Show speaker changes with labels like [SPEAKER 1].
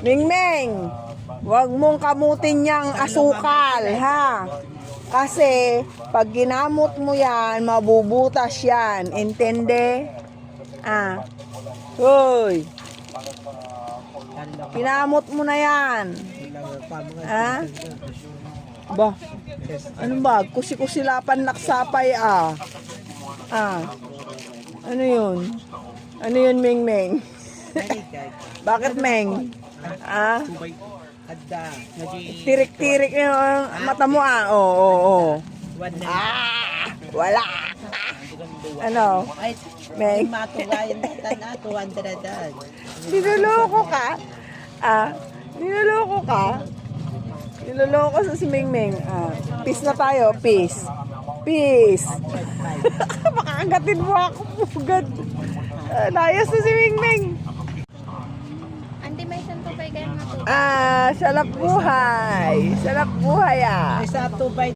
[SPEAKER 1] Mingming, huwag mong kamutin niyang asukal, ha? Kasi, pag ginamot mo yan, mabubutas yan. Intende? Ah. Hoy. Kinamot mo na yan. Ha? Ba? Ano ba? Kusi-kusilapan naksapay, ah. Ah. Ano yun? Ano yun, Mingming? Bakit, Meng? Ah? Tirik-tirik yung mata mo, ah. Oo. Ah! Wala! Ano? Meng? Niloloko ka? Ah? Niloloko ka? Niloloko sa si Mingming. Ah. Peace na tayo. Peace. Peace. Makakagatin mo ako. Pugad. Layas na si Mingming.
[SPEAKER 2] Ante, may santo pa kayo matubay.
[SPEAKER 1] Ah, salap buhay. Salap buhay, ah.
[SPEAKER 3] Isa 2 by